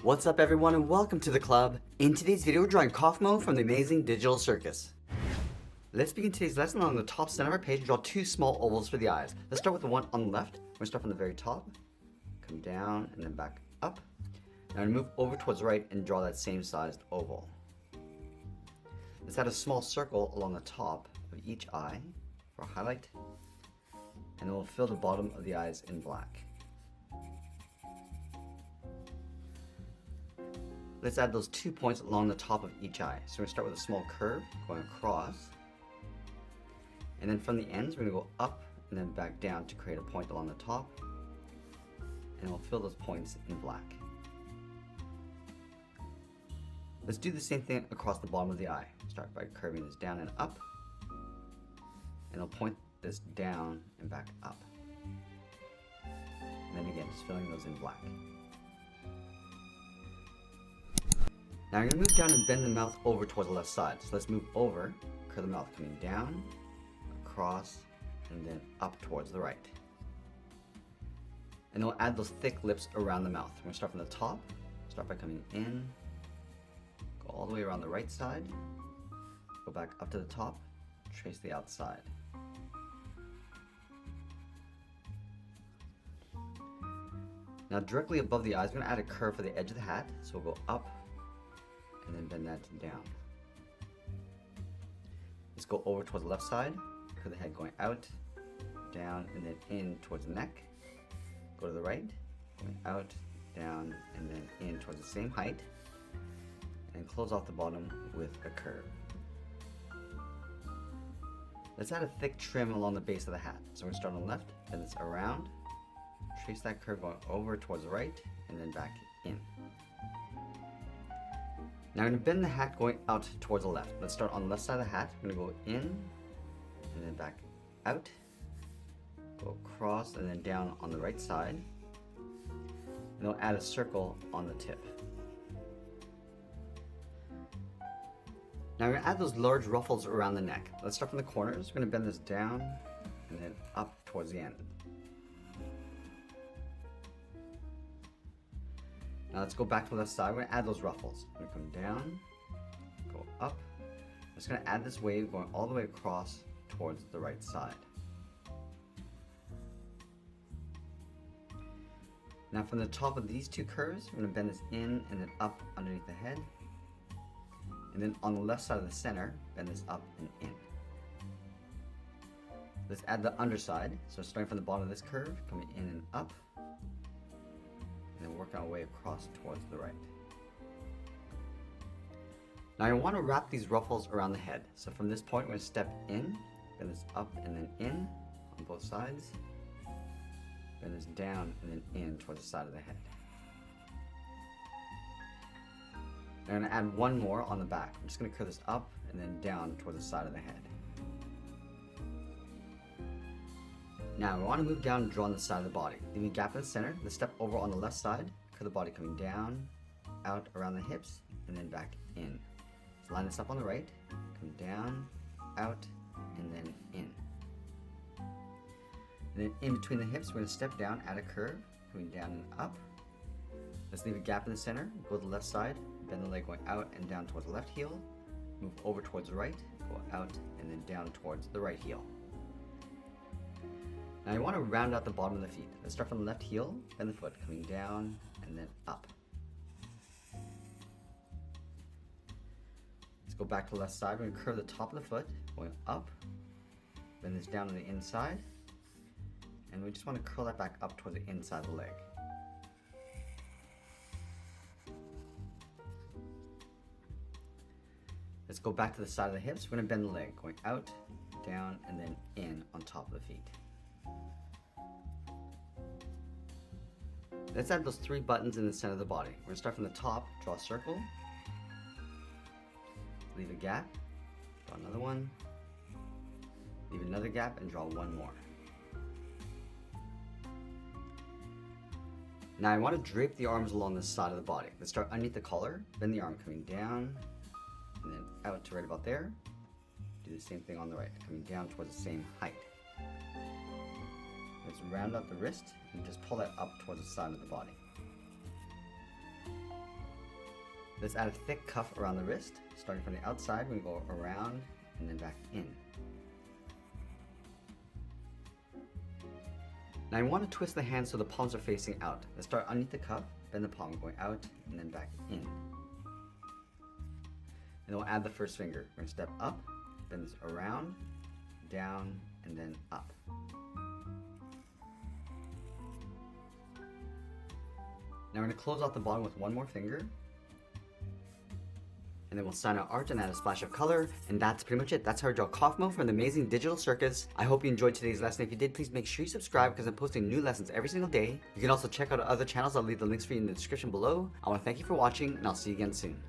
What's up everyone and welcome to the club. In today's video we're drawing Kaufmo from the amazing digital circus. Let's begin today's lesson. On the top center of our page, draw two small ovals for the eyes. Let's start with the one on the left. We're going to start from the very top, come down and then back up. Now I'm going to move over towards the right and draw that same sized oval. Let's add a small circle along the top of each eye for a highlight, and then we'll fill the bottom of the eyes in black. Let's add those 2 points along the top of each eye. So we're going to start with a small curve going across, and then from the ends we're going to go up and then back down to create a point along the top, and we'll fill those points in black. Let's do the same thing across the bottom of the eye. Start by curving this down and up, and I'll point this down and back up. And then again, just filling those in black. Now I'm going to move down and bend the mouth over towards the left side. So let's move over, curve the mouth coming down, across, and then up towards the right. And then we'll add those thick lips around the mouth. We're going to start from the top, start by coming in, go all the way around the right side, go back up to the top, trace the outside. Now directly above the eyes, we're going to add a curve for the edge of the hat. So we'll go up and then bend that down. Let's go over towards the left side, curve the head going out, down, and then in towards the neck. Go to the right, going out, down, and then in towards the same height, and close off the bottom with a curve. Let's add a thick trim along the base of the hat. So we're going to start on the left, bend this around, trace that curve going over towards the right, and then back in. Now I'm going to bend the hat going out towards the left. Let's start on the left side of the hat. I'm going to go in, and then back out, go across, and then down on the right side. And then we'll add a circle on the tip. Now I'm going to add those large ruffles around the neck. Let's start from the corners. We're going to bend this down, and then up towards the end. Now let's go back to the left side. We're going to add those ruffles. We're going to come down, go up. I'm just going to add this wave going all the way across towards the right side. Now from the top of these two curves, we're going to bend this in and then up underneath the head. And then on the left side of the center, bend this up and in. Let's add the underside. So starting from the bottom of this curve, coming in and up, and then work our way across towards the right. Now I want to wrap these ruffles around the head. So from this point, we're going to step in, bend this up and then in on both sides, bend this down and then in towards the side of the head. Now I'm going to add one more on the back. I'm just going to curve this up and then down towards the side of the head. Now we want to move down and draw on the side of the body. Leaving a gap in the center, let's step over on the left side, curve the body coming down, out around the hips, and then back in. Let's line this up on the right, come down, out, and then in. And then in between the hips, we're going to step down, add a curve, coming down and up. Let's leave a gap in the center, go to the left side, bend the leg going out and down towards the left heel, move over towards the right, go out, and then down towards the right heel. Now you want to round out the bottom of the feet. Let's start from the left heel, bend the foot, coming down and then up. Let's go back to the left side. We're going to curve the top of the foot, going up, bend this down on the inside, and we just want to curl that back up toward the inside of the leg. Let's go back to the side of the hips. We're going to bend the leg, going out, down, and then in on top of the feet. Let's add those three buttons in the center of the body. We're going to start from the top, draw a circle, leave a gap, draw another one, leave another gap, and draw one more. Now I want to drape the arms along the side of the body. Let's start underneath the collar, bend the arm coming down, and then out to right about there. Do the same thing on the right, coming down towards the same height. Let's round out the wrist and just pull that up towards the side of the body. Let's add a thick cuff around the wrist. Starting from the outside, we go around and then back in. Now I want to twist the hands so the palms are facing out. Let's start underneath the cuff, bend the palm, going out and then back in. And then we'll add the first finger. We're going to step up, bend this around, down, and then up. Now we're going to close off the bottom with one more finger. And then we'll sign our art and add a splash of color. And that's pretty much it. That's how I draw Kaufmo from the amazing Digital Circus. I hope you enjoyed today's lesson. If you did, please make sure you subscribe because I'm posting new lessons every single day. You can also check out other channels. I'll leave the links for you in the description below. I want to thank you for watching and I'll see you again soon.